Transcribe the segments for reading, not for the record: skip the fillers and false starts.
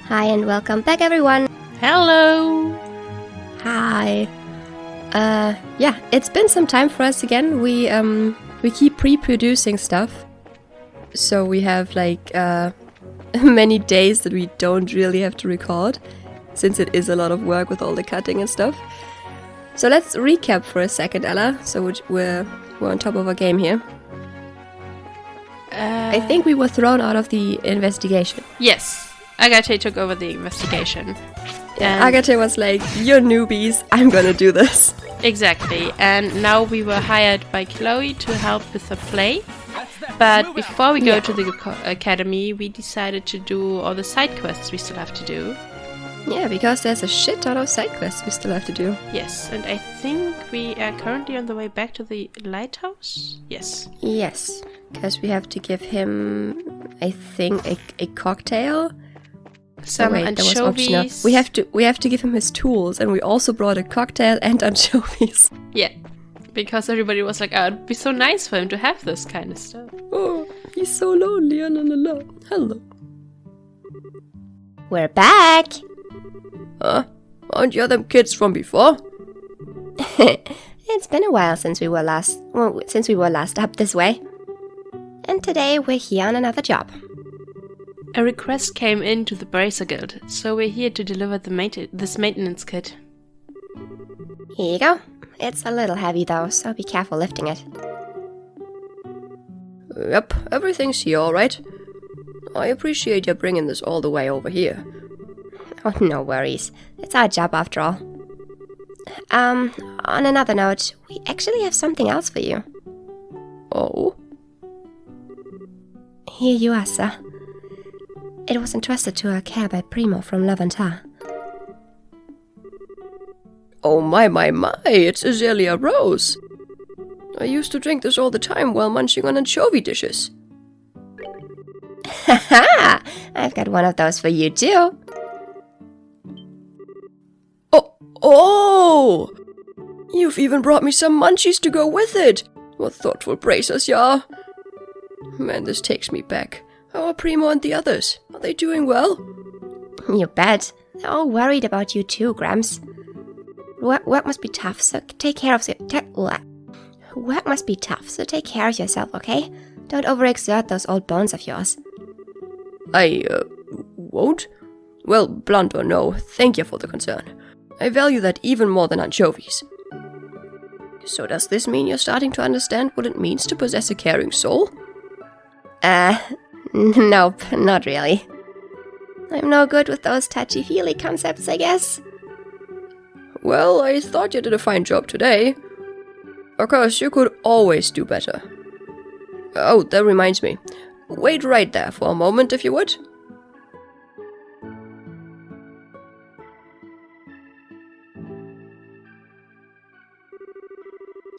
Hi and welcome back, everyone. Hello! Hi. Yeah, it's been some time for us again. We keep pre-producing stuff, so we have like many days that we don't really have to record, since it is a lot of work with all the cutting and stuff. So let's recap for a second, Ella. So we're on top of our game here. I think we were thrown out of the investigation. Yes, Agate took over the investigation. Yeah, Agate was like, "You're newbies, I'm gonna do this." Exactly, and now we were hired by Chloe to help with the play. But before we go to the academy, we decided to do all the side quests we still have to do. Yeah, because there's a shit ton of side quests we still have to do. Yes, and I think we are currently on the way back to the lighthouse? Yes. Yes, because we have to give him, I think, a cocktail. Some anchovies. We have to give him his tools, and we also brought a cocktail and anchovies. Yeah, because everybody was like, oh, it'd be so nice for him to have this kind of stuff. Oh, he's so lonely. La, la, la. Hello. We're back! Aren't you them kids from before? It's been a while since we were last up this way. And today we're here on another job. A request came in to the Bracer Guild, so we're here to deliver this maintenance kit. Here you go. It's a little heavy though, so be careful lifting it. Yep, everything's here alright. I appreciate you bringing this all the way over here. Oh, no worries. It's our job after all. On another note, we actually have something else for you. Oh? Here you are, sir. It was entrusted to our care by Primo from Lavantar. Oh my, it's Azalea Rose. I used to drink this all the time while munching on anchovy dishes. Haha! I've got one of those for you too. Oh! You've even brought me some munchies to go with it! What thoughtful bracers you are! Man, this takes me back. How are Primo and the others? Are they doing well? You bet. They're all worried about you too, Grams. Work must be tough, so take care of Work must be tough, so take care of yourself, okay? Don't overexert those old bones of yours. I, won't? Well, blunt or no, thank you for the concern. I value that even more than anchovies. So does this mean you're starting to understand what it means to possess a caring soul? Nope, not really. I'm no good with those touchy-feely concepts, I guess. Well, I thought you did a fine job today. Of course, you could always do better. Oh, that reminds me. Wait right there for a moment, if you would.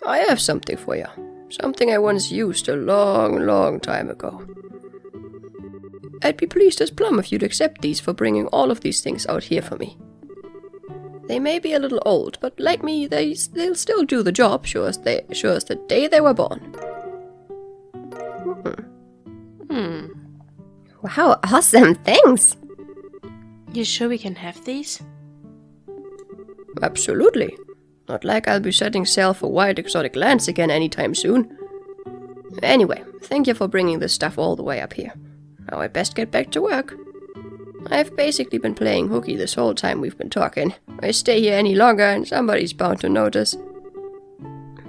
I have something for you. Something I once used a long time ago. I'd be pleased as plum if you'd accept these for bringing all of these things out here for me. They may be a little old, but like me, they'll still do the job, sure as the day they were born. Wow, awesome, thanks! You sure we can have these? Absolutely. Not like I'll be setting sail for wide exotic lands again anytime soon. Anyway, thank you for bringing this stuff all the way up here. Now I'd best get back to work. I've basically been playing hooky this whole time we've been talking. I stay here any longer and somebody's bound to notice.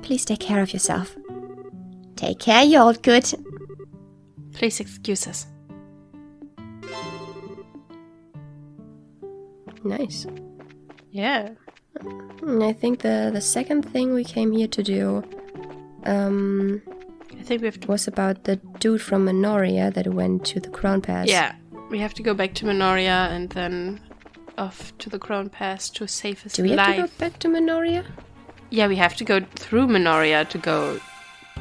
Please take care of yourself. Take care, you old good. Please excuse us. Nice. Yeah. I think the second thing we came here to do I think we have to... was about the dude from Minoria that went to the Crown Pass. Yeah, we have to go back to Minoria and then off to the Crown Pass to save his life. Do we have to go back to Minoria? Yeah, we have to go through Minoria to go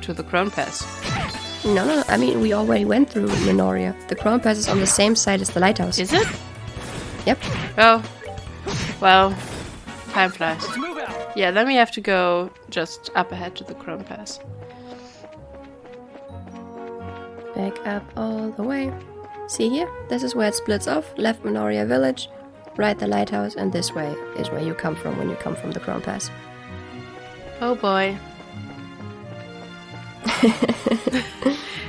to the Crown Pass. No, I mean, we already went through Minoria. The Crown Pass is on the same side as the lighthouse. Is it? Yep. Oh, well, time flies. Yeah, then we have to go just up ahead to the Crown Pass. Back up all the way. See here? This is where it splits off. Left Minoria Village, right the lighthouse, and this way is where you come from when you come from the Crown Pass. Oh boy.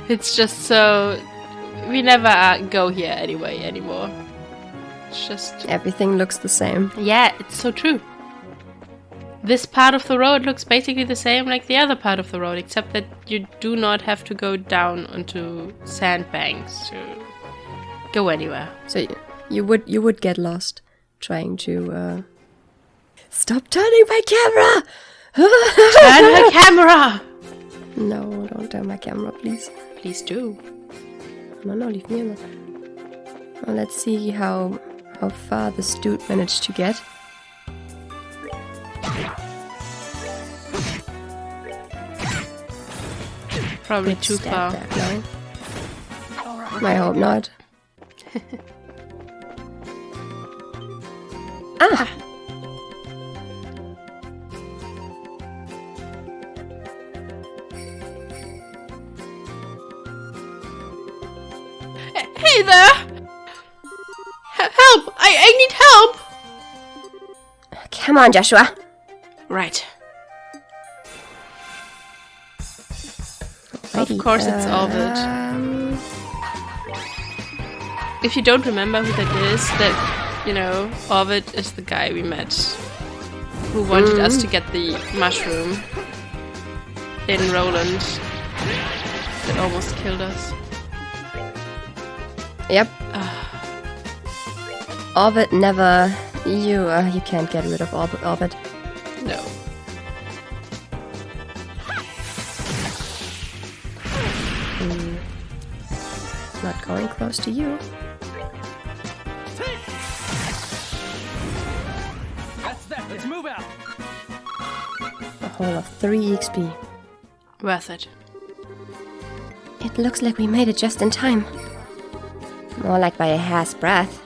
It's just so... We never go here anyway anymore. It's just... Everything looks the same. Yeah, it's so true. This part of the road looks basically the same like the other part of the road, except that you do not have to go down onto sandbanks to go anywhere. So you would get lost trying to... Stop turning my camera! Turn the camera! No, don't turn my camera, please. Please do. No, leave me alone. Well, let's see how far this dude managed to get. Probably too far. That, no? I hope not. Ah! Hey there! Help! I need help! Come on, Joshua. Right. Alrighty, Of course it's Ovid. If you don't remember who that is, that, you know, Ovid is the guy we met who wanted us to get the mushroom in Roland that almost killed us. Yep. Ovid never... You can't get rid of Ovid. No. Not going close to you. That's that. Let's move out. A whole of 3 XP. Worth it. It looks like we made it just in time. More like by a hair's breadth.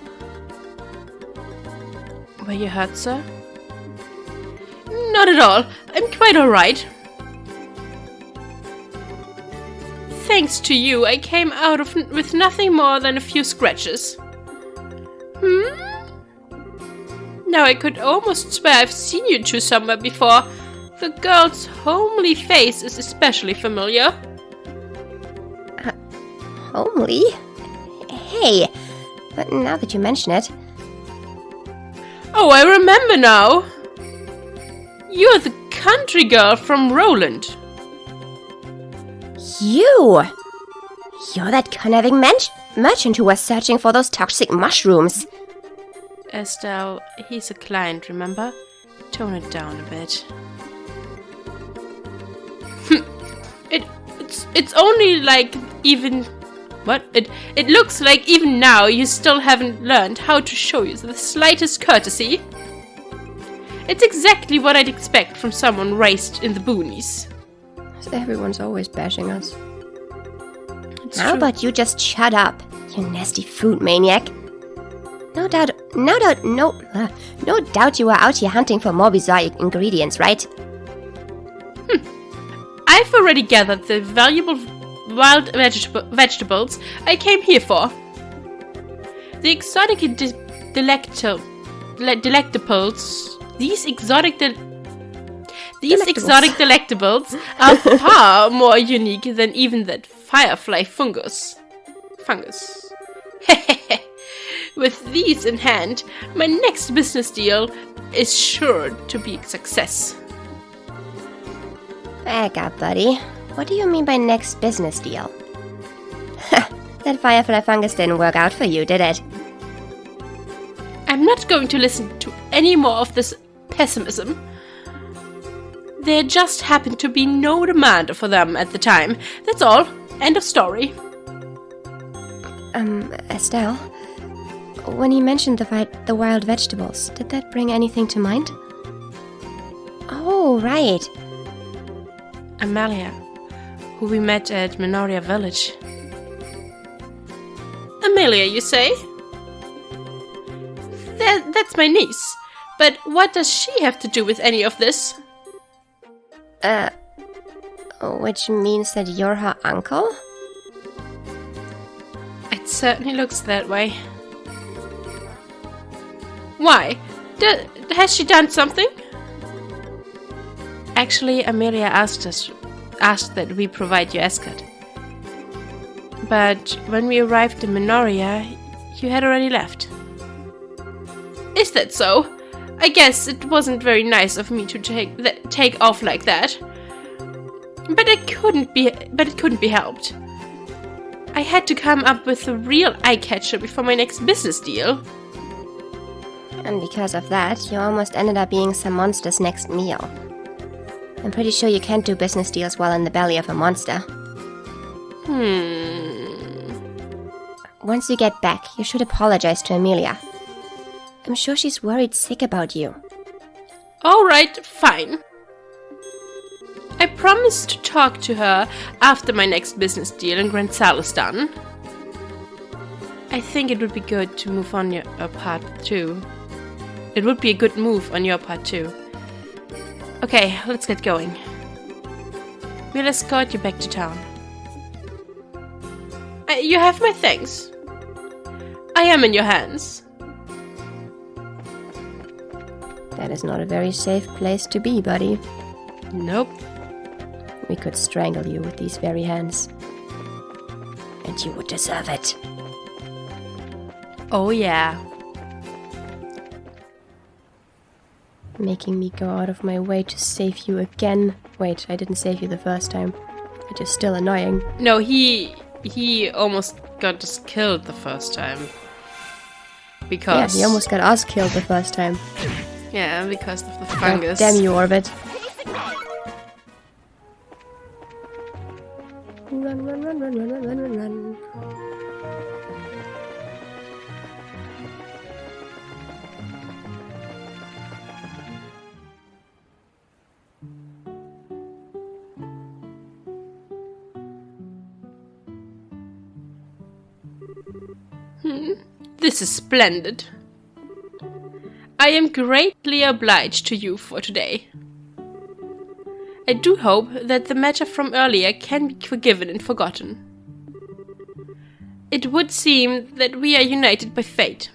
Were you hurt, sir? Not at all. I'm quite alright. Thanks to you, I came out with nothing more than a few scratches. Now I could almost swear I've seen you two somewhere before. The girl's homely face is especially familiar. Homely? Hey, but now that you mention it... Oh, I remember now. You're the country girl from Roland. You're that conniving merchant who was searching for those toxic mushrooms. Estelle, he's a client, remember? Tone it down a bit. It's only like even... What? It looks like even now you still haven't learned how to show you the slightest courtesy. It's exactly what I'd expect from someone raised in the boonies. Everyone's always bashing us. How about you just shut up, you nasty food maniac? No doubt you are out here hunting for more bizarre ingredients, right? I've already gathered the valuable wild vegetables I came here for. The exotic delectables. These exotic delectables are far more unique than even that firefly fungus. With these in hand, my next business deal is sure to be a success. Back up, buddy. What do you mean by next business deal? That firefly fungus didn't work out for you, did it? I'm not going to listen to any more of this pessimism. There just happened to be no demand for them at the time. That's all. End of story. Estelle, when you mentioned the wild vegetables, did that bring anything to mind? Oh, right. Amalia, who we met at Minoria Village. Amelia, you say? That's my niece. But what does she have to do with any of this? Which means that you're her uncle? I'd certainly looks that way. Why? Has she done something? Actually, Amelia asked that we provide you escort. But when we arrived in Minoria, you had already left. Is that so? I guess it wasn't very nice of me to take off like that. But it couldn't be helped. I had to come up with a real eye-catcher before my next business deal. And because of that, you almost ended up being some monster's next meal. I'm pretty sure you can't do business deals while in the belly of a monster. Once you get back, you should apologize to Amelia. I'm sure she's worried sick about you. Alright, fine. I promise to talk to her after my next business deal in Grand Saal is done. I think it would be good to move on your part too. It would be a good move on your part too. Okay, let's get going. We'll escort you back to town. You have my thanks. I am in your hands. That is not a very safe place to be, buddy. Nope. We could strangle you with these very hands. And you would deserve it. Oh yeah. Making me go out of my way to save you again. Wait, I didn't save you the first time. It is still annoying. No, he almost got us killed the first time. Because... Yeah, he almost got us killed the first time. Yeah, because of the God fungus. damn you, Orbit. Run, run, run, run, run, run, run, run. This is splendid. I am greatly obliged to you for today. I do hope that the matter from earlier can be forgiven and forgotten. It would seem that we are united by fate.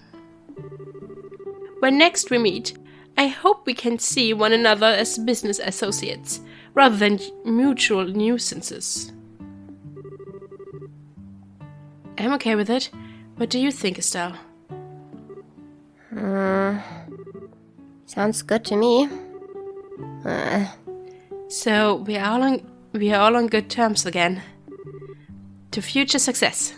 When next we meet, I hope we can see one another as business associates, rather than mutual nuisances. I'm okay with it. What do you think, Estelle? Sounds good to me. So we are all on good terms again. To future success.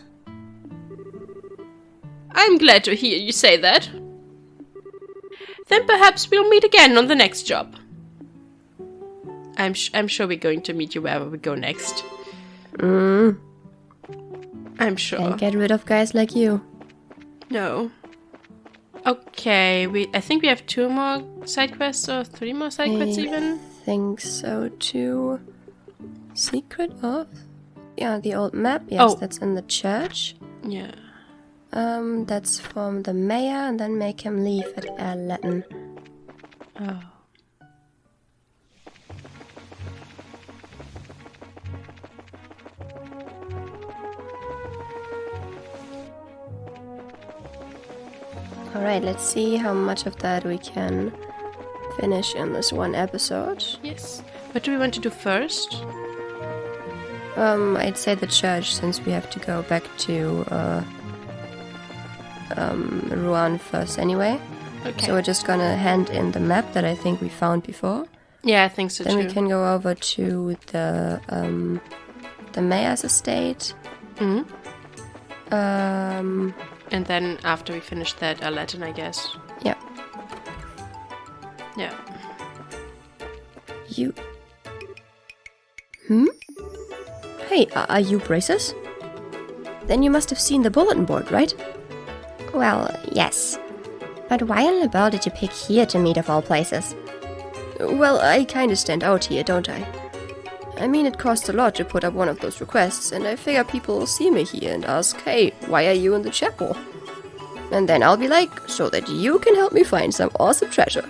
I'm glad to hear you say that. Then perhaps we'll meet again on the next job. I'm sure we're going to meet you wherever we go next. I'm sure. Can't get rid of guys like you. No. Okay, I think we have 2 more side quests or 3 more side quests even. Think so too. Secret of? Yeah, the old map. Yes, that's in the church. Yeah. That's from the mayor, and then make him leave at Erletten. Oh. Alright, let's see how much of that we can finish in this one episode. Yes. What do we want to do first? I'd say the church, since we have to go back to Rouen first anyway. Okay. So we're just gonna hand in the map that I think we found before. Yeah, I think so Then too. we can go over to the mayor's estate. And then after we finish that, Latin, I guess. Yeah. Yeah. You. Hey, are you braces? Then you must have seen the bulletin board, right? Well, yes. But why in the world did you pick here to meet of all places? Well, I kinda stand out here, don't I? I mean, it costs a lot to put up one of those requests, and I figure people will see me here and ask, hey, why are you in the chapel? And then I'll be like, so that you can help me find some awesome treasure.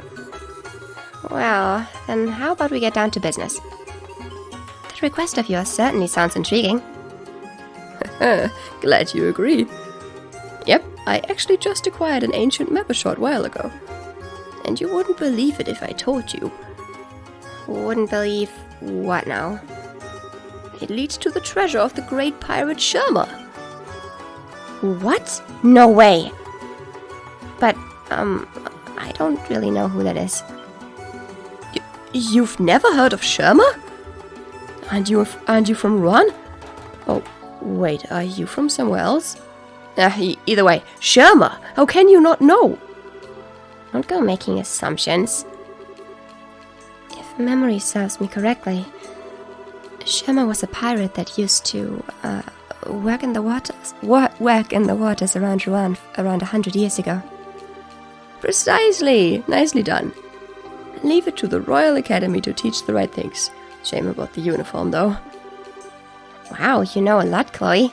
Well, then how about we get down to business? That request of yours certainly sounds intriguing. Glad you agree. I actually just acquired an ancient map a short while ago. And you wouldn't believe it if I told you. Wouldn't believe what now? It leads to the treasure of the great pirate Sherma. What? No way! But, I don't really know who that is. You've never heard of Sherma? Aren't you from Ruan? Oh, wait, are you from somewhere else? Either way, Sherma! How can you not know? Don't go making assumptions. If memory serves me correctly, Sherma was a pirate that used to, work in the waters around Ruan around 100 years ago. Precisely! Nicely done. Leave it to the Royal Academy to teach the right things. Shame about the uniform, though. Wow, you know a lot, Chloe.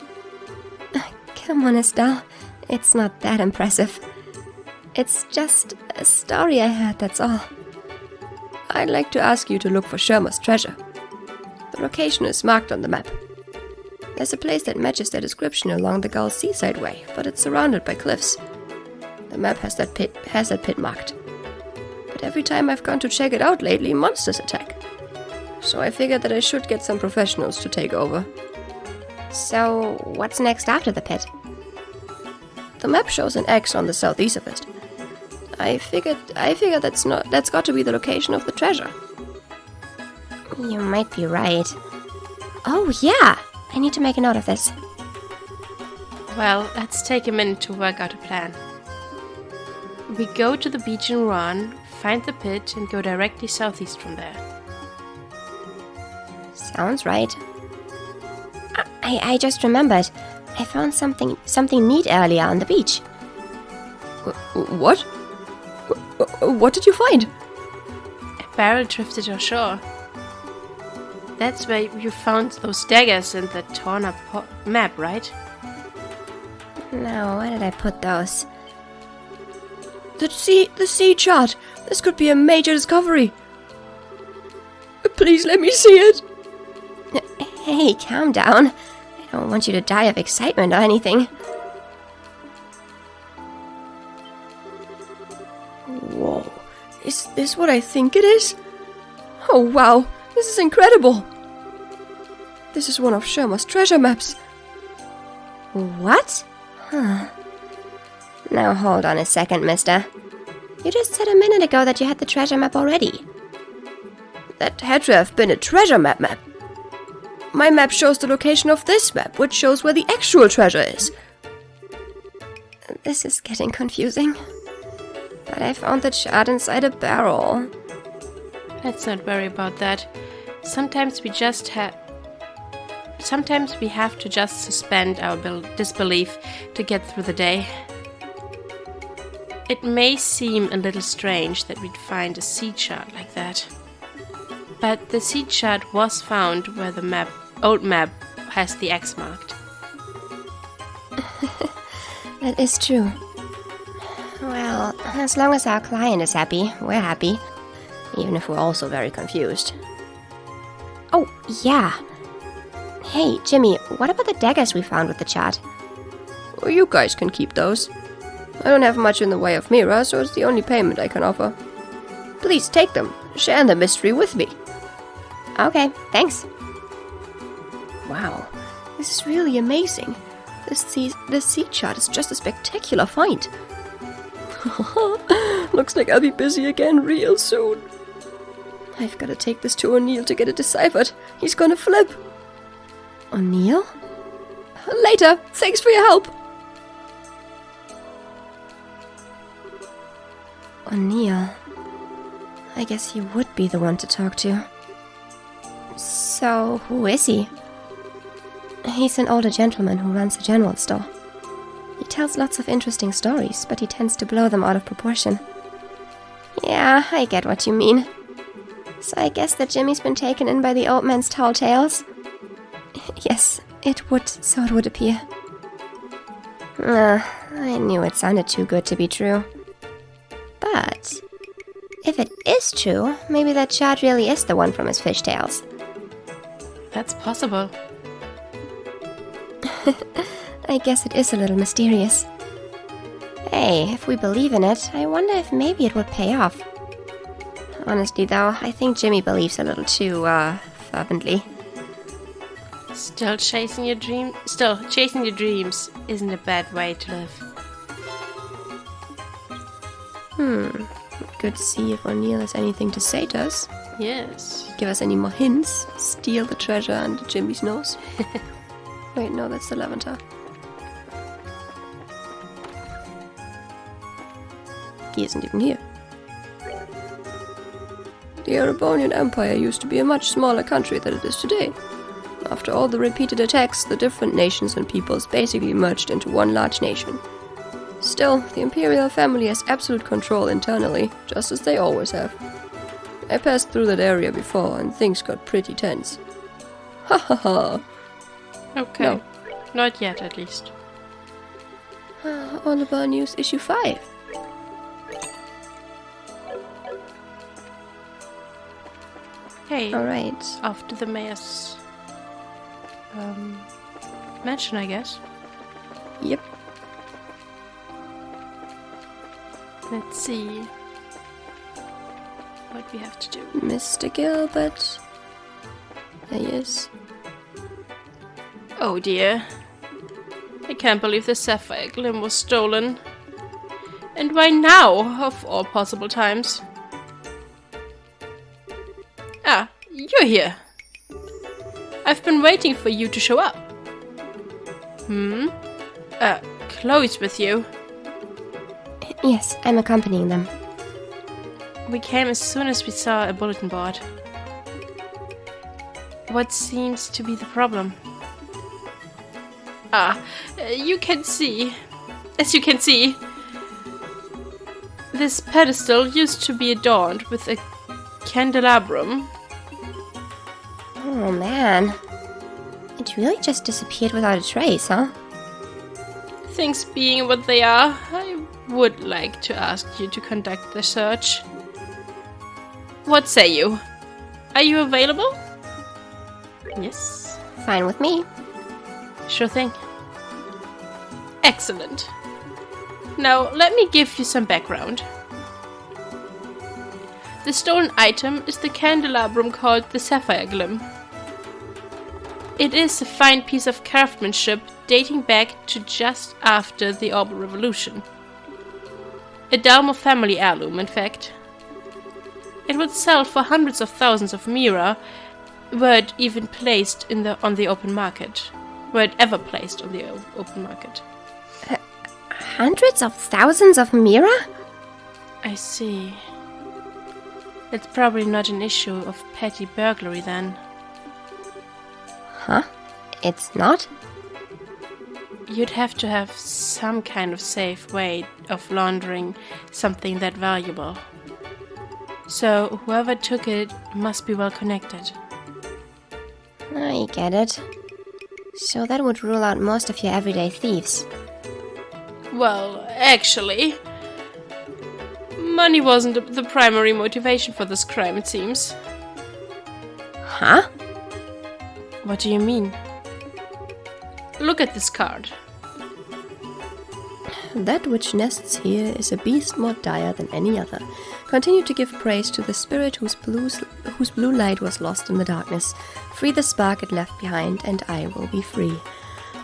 Come on, Estelle. It's not that impressive. It's just a story I heard, that's all. I'd like to ask you to look for Sherma's treasure. The location is marked on the map. There's a place that matches the description along the Gull Seaside Way, but it's surrounded by cliffs. The map has that pit marked. But every time I've gone to check it out lately, monsters attack. So I figured that I should get some professionals to take over. So, what's next after the pit? The map shows an X on the southeast of it. I figured that's got to be the location of the treasure. You might be right. Oh yeah! I need to make a note of this. Well, let's take a minute to work out a plan. We go to the beach in Ruan, find the pit, and go directly southeast from there. Sounds right. I just remembered. I found something neat earlier on the beach. What? What did you find? A barrel drifted ashore. That's where you found those daggers in the torn up map, right? No, where did I put those? The sea chart. This could be a major discovery. Please let me see it. Hey, calm down. I don't want you to die of excitement or anything. Whoa. Is this what I think it is? Oh wow, this is incredible. This is one of Sherma's treasure maps. What? Huh. Now hold on a second, mister. You just said a minute ago that you had the treasure map already. That had to have been a treasure map. My map shows the location of this map, which shows where the actual treasure is. This is getting confusing. But I found the chart inside a barrel. Let's not worry about that. Sometimes we have to just suspend our disbelief to get through the day. It may seem a little strange that we'd find a sea chart like that. But the sea chart was found where the old map has the X marked. That is true. Well, as long as our client is happy, we're happy. Even if we're also very confused. Oh, yeah. Hey, Jimmy, what about the daggers we found with the chart? Well, you guys can keep those. I don't have much in the way of Mira, so it's the only payment I can offer. Please take them. Share the mystery with me. Okay, thanks. Wow, this is really amazing. This sea chart is just a spectacular find. Looks like I'll be busy again real soon. I've got to take this to O'Neill to get it deciphered. He's gonna flip. O'Neill? Later. Thanks for your help. O'Neill. I guess he would be the one to talk to. So, who is he? He's an older gentleman who runs a general store. He tells lots of interesting stories, but he tends to blow them out of proportion. Yeah, I get what you mean. So I guess that Jimmy's been taken in by the old man's tall tales? Yes, it would appear. I knew it sounded too good to be true. But if it is true, maybe that chart really is the one from his fishtails. That's possible. I guess it is a little mysterious. Hey, if we believe in it, I wonder if maybe it would pay off. Honestly, though, I think Jimmy believes a little too, fervently. Still chasing your dreams isn't a bad way to live. Good to see if O'Neill has anything to say to us. Yes. Give us any more hints. Steal the treasure under Jimmy's nose. Wait, no, that's the lavender. He isn't even here. The Erebonian Empire used to be a much smaller country than it is today. After all the repeated attacks, the different nations and peoples basically merged into one large nation. Still, the Imperial family has absolute control internally, just as they always have. I passed through that area before, and things got pretty tense. Ha ha ha! Okay. No. Not yet, at least. Oliver News issue 5. Hey, Alright. off to the mayor's mansion, I guess. Yep. Let's see what we have to do. Mr. Gilbert. There he is. Oh dear. I can't believe the sapphire glim was stolen. And why now, of all possible times? Ah, you're here. I've been waiting for you to show up. Chloe's with you. Yes, I'm accompanying them. We came as soon as we saw a bulletin board. What seems to be the problem? You can see. As you can see, this pedestal used to be adorned with a candelabrum. Oh man. It really just disappeared without a trace, huh? Things being what they are, I would like to ask you to conduct the search. What say you? Are you available? Yes. Fine with me. Sure thing. Excellent. Now, let me give you some background. The stolen item is the candelabrum called the Sapphire Glim. It is a fine piece of craftsmanship dating back to just after the Orbital Revolution. A Dalmo family heirloom, in fact. It would sell for hundreds of thousands of mira were it even placed on the open market. Were it ever placed on the open market. Hundreds of thousands of mira? I see. It's probably not an issue of petty burglary then. Huh? It's not? You'd have to have some kind of safe way of laundering something that valuable. So whoever took it must be well connected. I get it. So that would rule out most of your everyday thieves. Well, actually, money wasn't the primary motivation for this crime, it seems. Huh? What do you mean? Look at this card. That which nests here is a beast more dire than any other. Continue to give praise to the spirit whose blue light was lost in the darkness. Free the spark it left behind, and I will be free.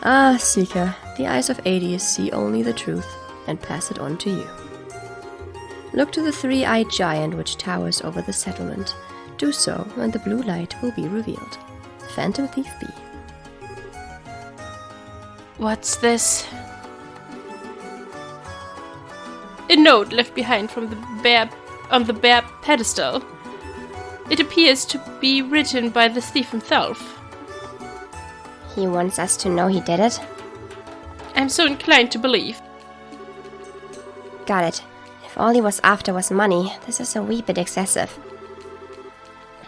Ah, Seeker, the eyes of Hades see only the truth, and pass it on to you. Look to the three-eyed giant which towers over the settlement. Do so, and the blue light will be revealed. Phantom Thief B. What's this? A note left behind from on the bare pedestal. It appears to be written by the thief himself. He wants us to know he did it? I'm so inclined to believe. Got it. If all he was after was money, this is a wee bit excessive.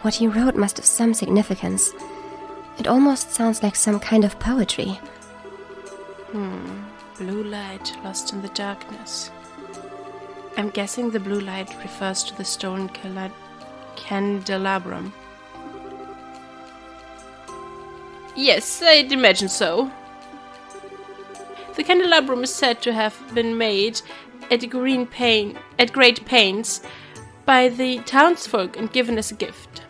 What he wrote must have some significance. It almost sounds like some kind of poetry. Blue light lost in the darkness. I'm guessing the blue light refers to the stolen candelabrum. Yes, I'd imagine so. The candelabrum is said to have been made at great pains by the townsfolk and given as a gift.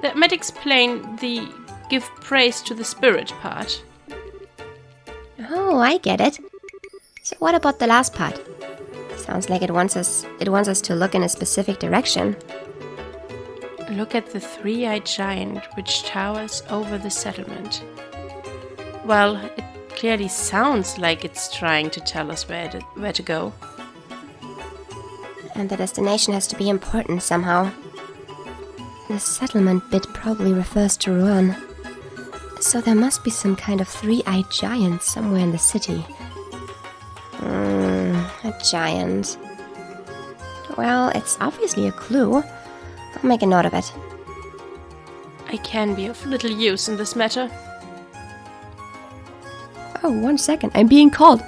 That might explain the give praise to the spirit part. Oh, I get it. So what about the last part? Sounds like it wants us to look in a specific direction. Look at the three-eyed giant which towers over the settlement. Well, it clearly sounds like it's trying to tell us where to go. And the destination has to be important somehow. The settlement bit probably refers to Rouen. So there must be some kind of three-eyed giant somewhere in the city. A giant. Well, it's obviously a clue. I'll make a note of it. I can be of little use in this matter. Oh, 1 second. I'm being called.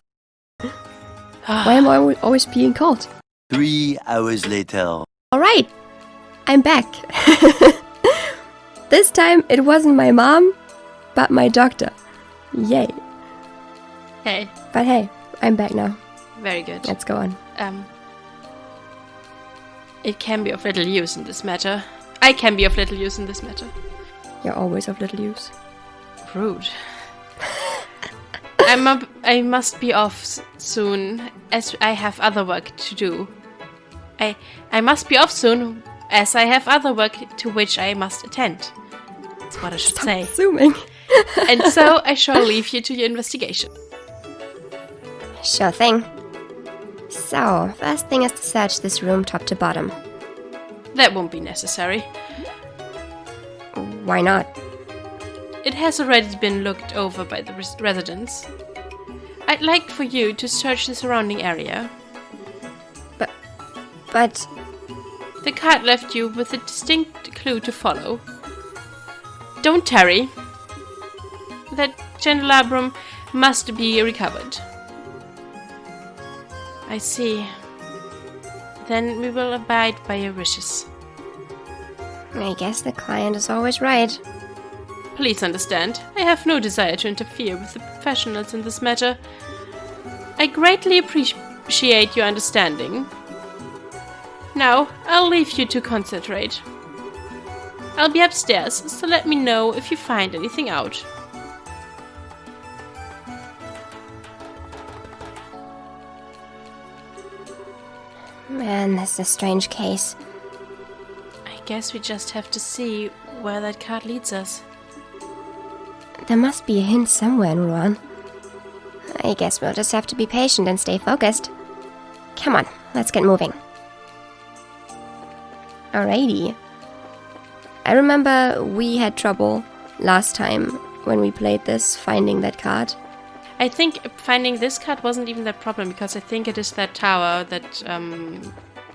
Why am I always being called? 3 hours later. Alright. I'm back. This time it wasn't my mom, but my doctor. Yay. Hey, But hey, I'm back now. very good. Let's go on. It can be of little use in this matter. I can be of little use in this matter. You're always of little use. Rude. I must be off soon, as I have other work to do. I must be off soon, as I have other work to which I must attend. That's what I should say. Assuming. And so I shall leave you to your investigation. Sure thing. So, first thing is to search this room top to bottom. That won't be necessary. Why not? It has already been looked over by the residents. I'd like for you to search the surrounding area. But The card left you with a distinct clue to follow. Don't tarry. That candelabrum must be recovered. I see. Then we will abide by your wishes. I guess the client is always right. Please understand, I have no desire to interfere with the professionals in this matter. I greatly appreciate your understanding. Now, I'll leave you to concentrate. I'll be upstairs, so let me know if you find anything out. Man, this is a strange case. I guess we just have to see where that card leads us. There must be a hint somewhere in Rouen. I guess we'll just have to be patient and stay focused. Come on, let's get moving. Alrighty. I remember we had trouble last time when we played this, finding that card. I think finding this card wasn't even that problem, because I think it is that tower, that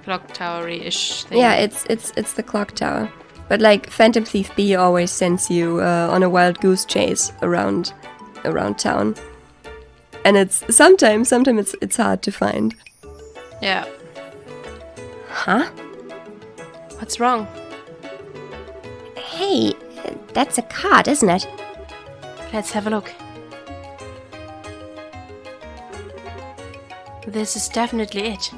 clock tower-ish thing. Yeah, it's the clock tower. But like Phantom Thief B always sends you on a wild goose chase around town, and it's sometimes it's hard to find. Yeah. Huh? What's wrong? Hey, that's a card, isn't it? Let's have a look. This is definitely it.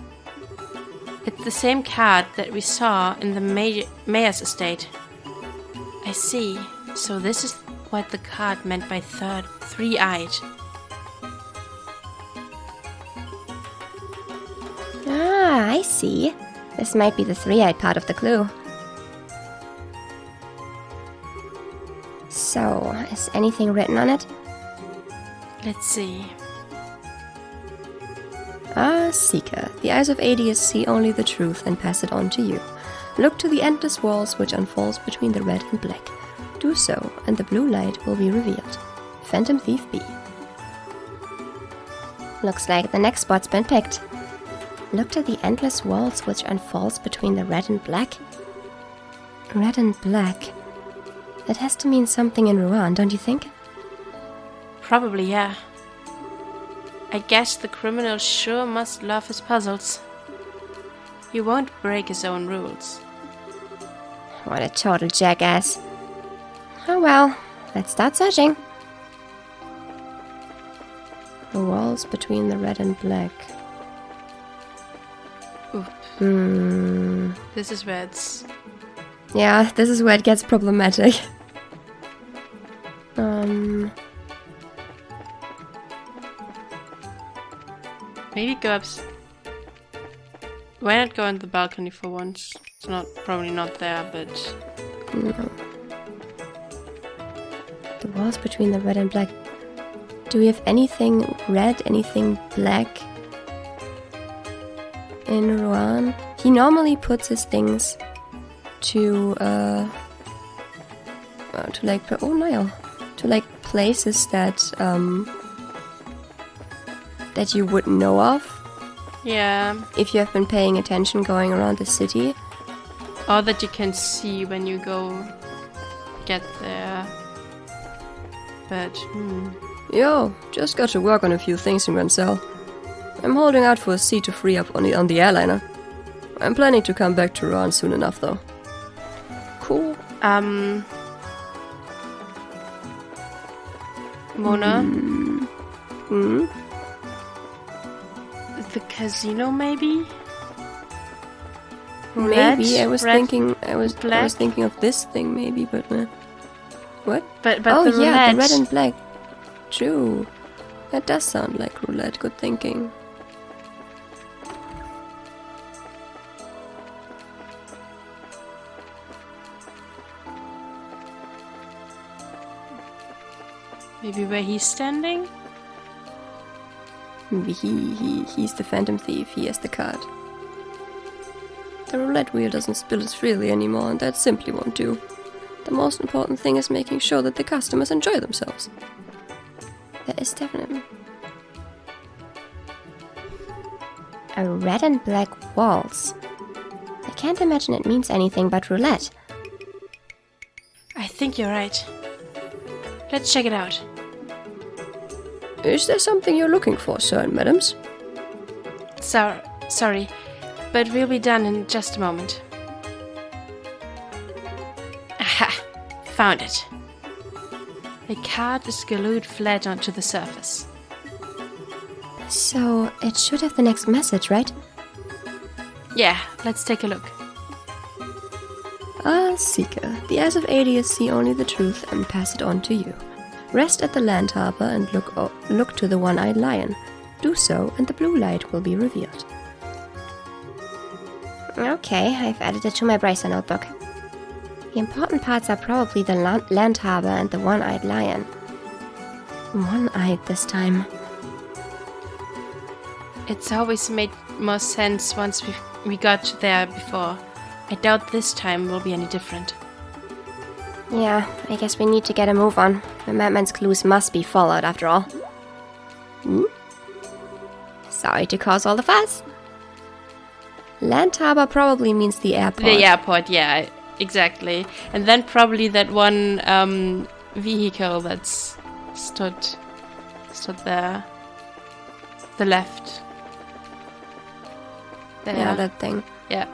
It's the same card that we saw in the mayor's estate. I see. So this is what the card meant by three-eyed. Ah, I see. This might be the three-eyed part of the clue. So, is anything written on it? Let's see. Ah, Seeker, the eyes of Adius see only the truth and pass it on to you. Look to the endless walls which unfolds between the red and black. Do so, and the blue light will be revealed. Phantom Thief B. Looks like the next spot's been picked. Look to the endless walls which unfolds between the red and black. Red and black. That has to mean something in Rouen, don't you think? Probably, yeah. I guess the criminal sure must love his puzzles. He won't break his own rules. What a total jackass. Oh well, let's start searching. The walls between the red and black. Hmm. This is where it's... Yeah, this is where it gets problematic. Maybe go up... Why not go on the balcony for once? It's probably not there, but... No. The walls between the red and black. Do we have anything red, anything black in Rouen? He normally puts his things to like, oh Niall, to like places that that you wouldn't know of Yeah. if you have been paying attention going around the city. Or that you can see when you go get there. But, Yo, just got to work on a few things in Rancel. I'm holding out for a seat to free up on the airliner. I'm planning to come back to Rouen soon enough, though. Cool. Mona? Hmm? The casino, maybe? Maybe. I was Red, thinking of this thing, maybe, but what? But Oh the yeah, the roulette. red and black. True. That does sound like roulette. Good thinking. Maybe where he's standing? Maybe he's the phantom thief. He has the card. The roulette wheel doesn't spill as freely anymore, and that simply won't do. The most important thing is making sure that the customers enjoy themselves. That is definitely... A red and black waltz. I can't imagine it means anything but roulette. I think you're right. Let's check it out. Is there something you're looking for, sir and madams? Sorry, but we'll be done in just a moment. Aha! Found it. The card is glued flat onto the surface. So, it should have the next message, right? Yeah, let's take a look. Ah, Seeker, the eyes of Adius see only the truth and pass it on to you. Rest at the land harbor and look to the one-eyed lion. Do so, and the blue light will be revealed. Okay, I've added it to my bracer notebook. The important parts are probably the land harbor and the one-eyed lion. One-eyed this time. It's always made more sense once we got there before. I doubt this time will be any different. Yeah, I guess we need to get a move on. The madman's clues must be followed after all. Sorry to cause all the fuss. Land harbor probably means the airport. The airport, yeah, exactly. And then probably that one vehicle that's stood there. The left. There. Yeah, that thing. Yeah.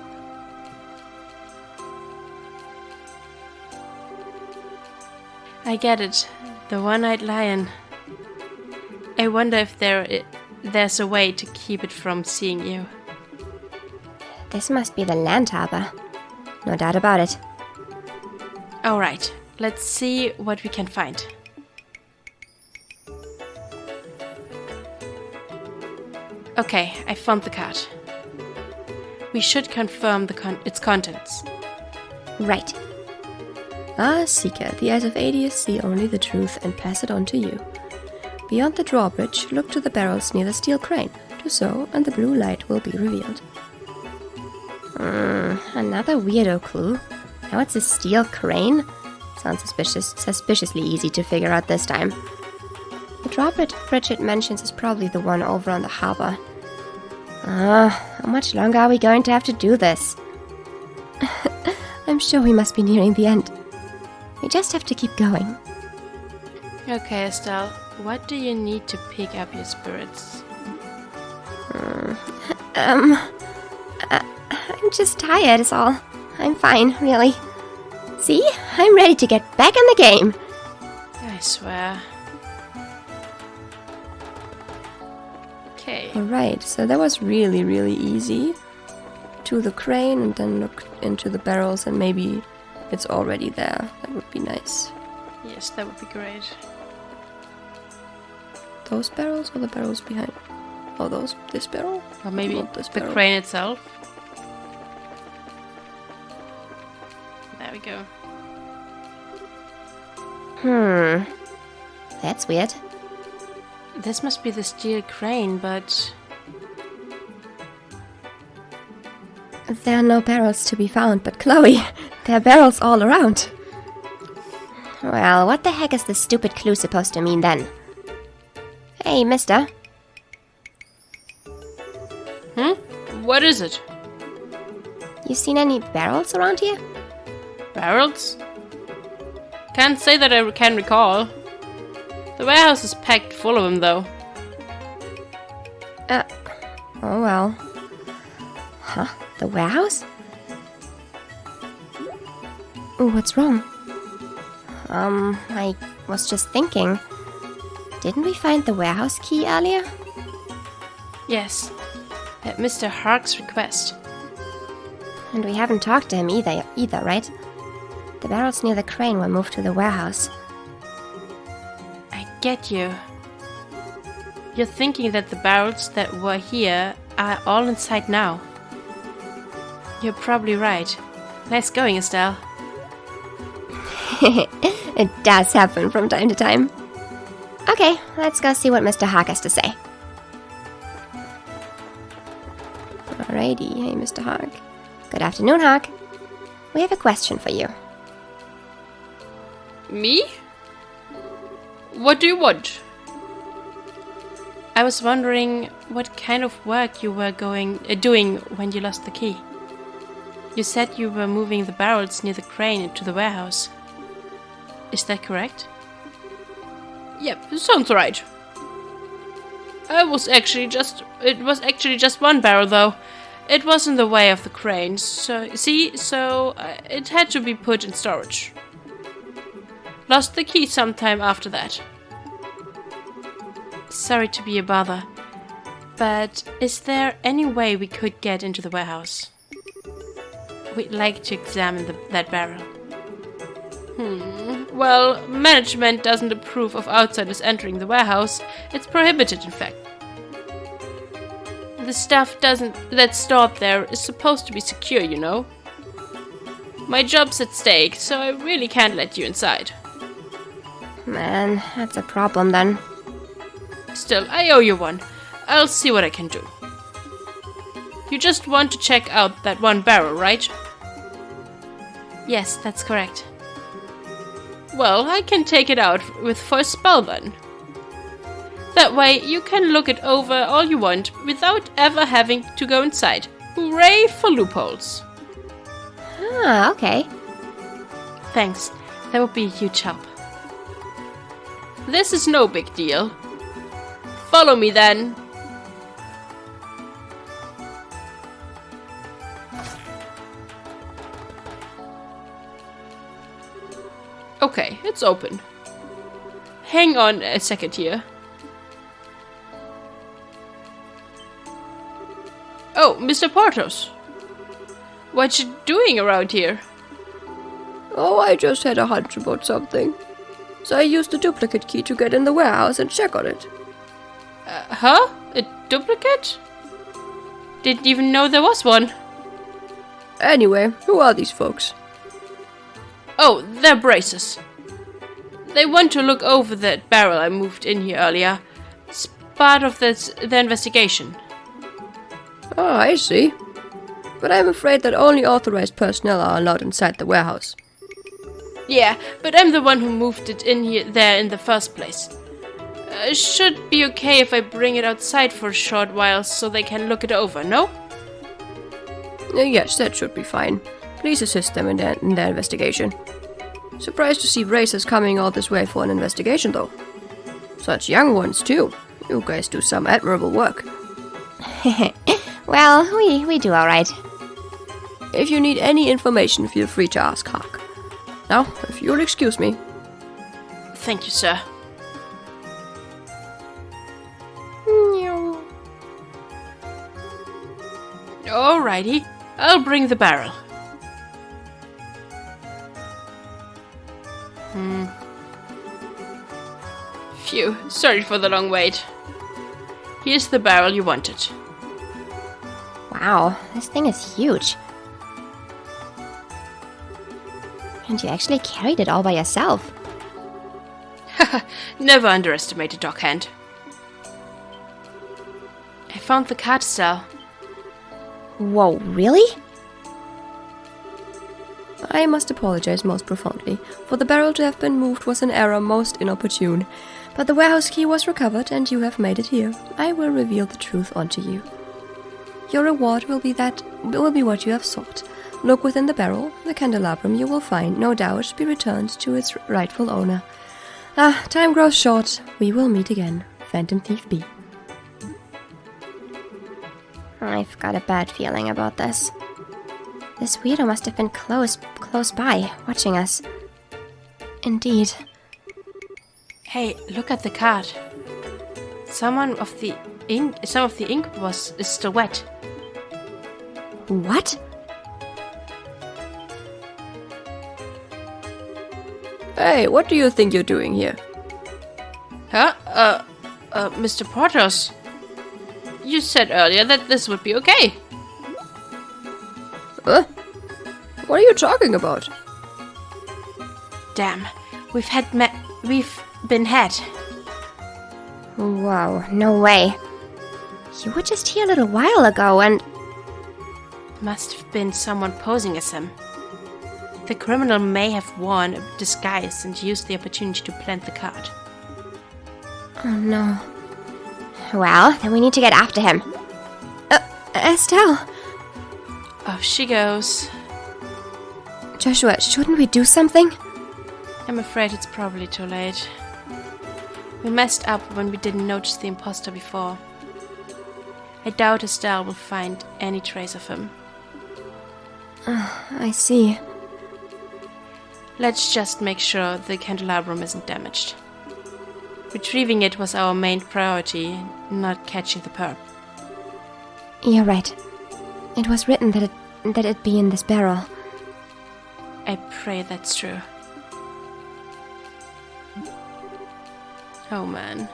I get it. The one-eyed lion. I wonder if there's a way to keep it from seeing you. This must be the land harbor. No doubt about it. Alright, let's see what we can find. Okay, I found the card. We should confirm its contents. Right. Ah, Seeker, the eyes of Adius see only the truth and pass it on to you. Beyond the drawbridge, look to the barrels near the steel crane. Do so, and the blue light will be revealed. Another weirdo clue. Now it's a steel crane? Sounds suspiciously easy to figure out this time. The drawbridge it mentions is probably the one over on the harbor. How much longer are we going to have to do this? I'm sure we must be nearing the end. We just have to keep going. Okay, Estelle, what do you need to pick up your spirits? I'm just tired is all. I'm fine, really. See? I'm ready to get back in the game. I swear. Okay. Alright, so that was really, really easy. to the crane and then look into the barrels and maybe it's already there. That would be nice. Yes, that would be great. Those barrels or the barrels behind? Oh, this barrel? Or maybe Not this the barrel. crane itself. There we go. That's weird. This must be the steel crane, but... There are no barrels to be found, but Chloe, there are barrels all around. Well, what the heck is this stupid clue supposed to mean then? Hey, mister. What is it? You seen any barrels around here? Barrels? Can't say that I can recall. The warehouse is packed full of them, though. Oh well. Huh? The warehouse? Oh, what's wrong? I was just thinking. Didn't we find the warehouse key earlier? Yes, at Mr. Hark's request. And we haven't talked to him either, right? The barrels near the crane were moved to the warehouse. I get you. You're thinking that the barrels that were here are all inside now. You're probably right. Nice going, Estelle. It does happen from time to time. Okay, let's go see what Mr. Hark has to say. Alrighty, hey Mr. Hark. Good afternoon, Hark. We have a question for you. Me? What do you want? I was wondering what kind of work you were doing when you lost the key. You said you were moving the barrels near the crane into the warehouse. Is that correct? Yep, sounds right. It was actually just one barrel though. It was in the way of the crane, so it had to be put in storage. Lost the key sometime after that. Sorry to be a bother, but is there any way we could get into the warehouse? We'd like to examine that barrel. Well, management doesn't approve of outsiders entering the warehouse. It's prohibited, in fact. The stuff that's stored there is supposed to be secure, you know. My job's at stake, so I really can't let you inside. Man, that's a problem then. Still, I owe you one. I'll see what I can do. You just want to check out that one barrel, right? Yes, that's correct. Well, I can take it out for a spell then. That way, you can look it over all you want without ever having to go inside. Hooray for loopholes! Ah, okay. Thanks, that would be a huge help. This is no big deal. Follow me then. Okay, it's open. Hang on a second here. Oh, Mr. Porthos. What you doing around here? Oh, I just had a hunch about something. So I used the duplicate key to get in the warehouse and check on it. Huh? A duplicate? Didn't even know there was one. Anyway, who are these folks? Oh, they're braces. They want to look over that barrel I moved in here earlier. It's part of the investigation. Oh, I see. But I'm afraid that only authorized personnel are allowed inside the warehouse. Yeah, but I'm the one who moved it there in the first place. Should be okay if I bring it outside for a short while so they can look it over, no? Yes, that should be fine. Please assist them in their investigation. Surprised to see racers coming all this way for an investigation, though. Such young ones, too. You guys do some admirable work. Well, we do alright. If you need any information, feel free to ask Hark. Now, if you'll excuse me. Thank you, sir. Alrighty. I'll bring the barrel. Phew, sorry for the long wait. Here's the barrel you wanted. Wow, this thing is huge. And you actually carried it all by yourself. Never underestimate a dockhand. I found the card stall. Whoa, really? I must apologize most profoundly, for the barrel to have been moved was an error most inopportune. But the warehouse key was recovered, and you have made it here. I will reveal the truth unto you. Your reward will be what you have sought. Look within the barrel. The candelabrum you will find, no doubt, be returned to its rightful owner. Time grows short. We will meet again. Phantom Thief B. I've got a bad feeling about this. This weirdo must have been close by, watching us. Indeed. Hey, look at the card. Some of the ink is still wet. What? Hey, what do you think you're doing here? Huh? Mr. Porthos. You said earlier that this would be okay. Huh? What are you talking about? Damn, we've been had. Whoa, no way. You were just here a little while ago and... Must have been someone posing as him. The criminal may have worn a disguise and used the opportunity to plant the card. Oh no. Well, then we need to get after him. Estelle! Off she goes. Joshua, shouldn't we do something? I'm afraid it's probably too late. We messed up when we didn't notice the imposter before. I doubt Estelle will find any trace of him. I see. Let's just make sure the candelabrum isn't damaged. Retrieving it was our main priority, not catching the perp. You're right. It was written that it be in this barrel. I pray that's true. Oh man.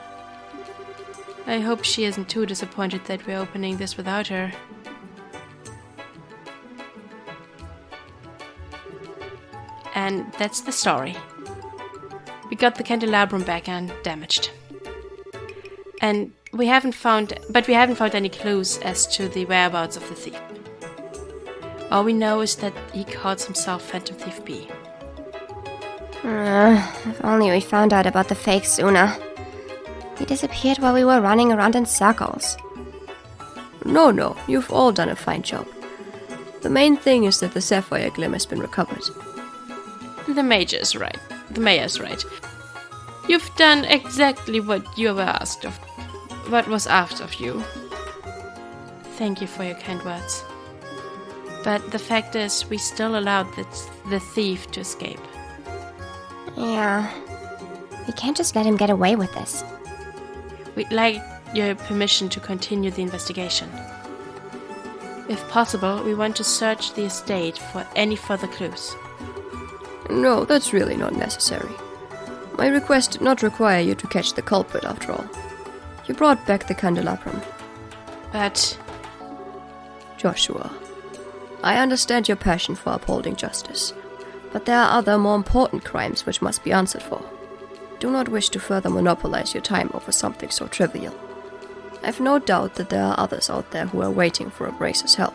I hope she isn't too disappointed that we're opening this without her. And that's the story. We got the candelabrum back undamaged. And we haven't found any clues as to the whereabouts of the thief. All we know is that he calls himself Phantom Thief B. If only we found out about the fake sooner. He disappeared while we were running around in circles. No, you've all done a fine job. The main thing is that the sapphire glim has been recovered. The mayor's right. You've done exactly what you were asked of. What was asked of you. Thank you for your kind words. But the fact is, we still allowed the thief to escape. Yeah. We can't just let him get away with this. We'd like your permission to continue the investigation. If possible, we want to search the estate for any further clues. No, that's really not necessary. My request did not require you to catch the culprit, after all. You brought back the candelabrum. But... Joshua, I understand your passion for upholding justice, but there are other, more important crimes which must be answered for. Do not wish to further monopolize your time over something so trivial. I've no doubt that there are others out there who are waiting for a bracer's help.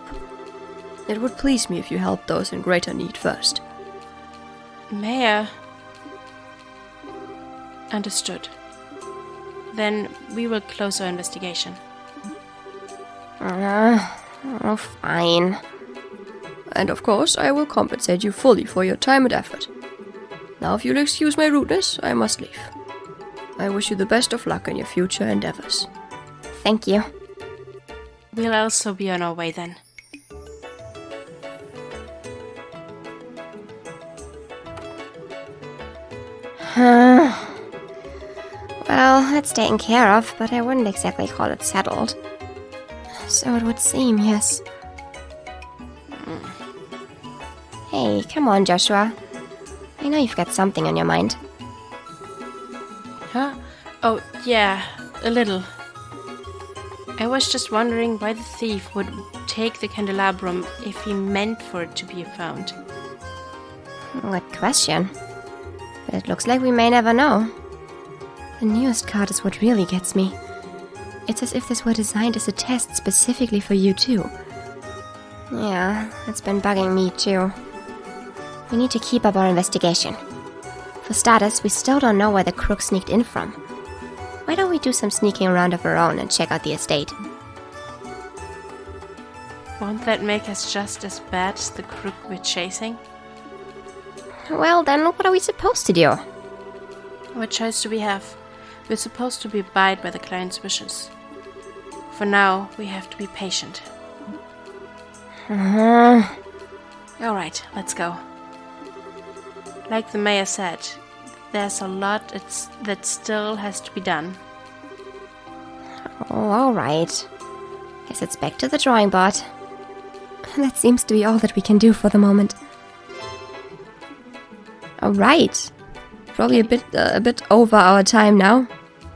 It would please me if you helped those in greater need first. Mayor... Understood. Then we will close our investigation. Oh, fine. And of course, I will compensate you fully for your time and effort. Now, if you'll excuse my rudeness, I must leave. I wish you the best of luck in your future endeavors. Thank you. We'll also be on our way then. Well, that's taken care of, but I wouldn't exactly call it settled. So it would seem, yes. Hey, come on, Joshua. I know you've got something on your mind. Huh? Oh, yeah, a little. I was just wondering why the thief would take the candelabrum if he meant for it to be found. Good question. But it looks like we may never know. The newest card is what really gets me. It's as if this were designed as a test specifically for you too. Yeah, it's been bugging me too. We need to keep up our investigation. For starters, we still don't know where the crook sneaked in from. Why don't we do some sneaking around of our own and check out the estate? Won't that make us just as bad as the crook we're chasing? Well then, what are we supposed to do? What choice do we have? We're supposed to abide by the client's wishes. For now, we have to be patient. Alright, let's go. Like the mayor said, there's a lot that still has to be done. Oh, alright. Guess it's back to the drawing board. That seems to be all that we can do for the moment. Alright. Probably a bit over our time now.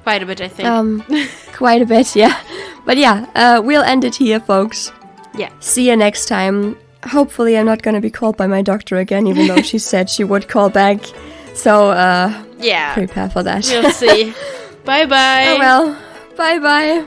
Quite a bit, I think. Quite a bit, yeah. But yeah, we'll end it here, folks. Yeah. See you next time. Hopefully I'm not gonna be called by my doctor again, even though she said she would call back. So, yeah. prepare for that. We'll see. Bye-bye. Oh well. Bye-bye.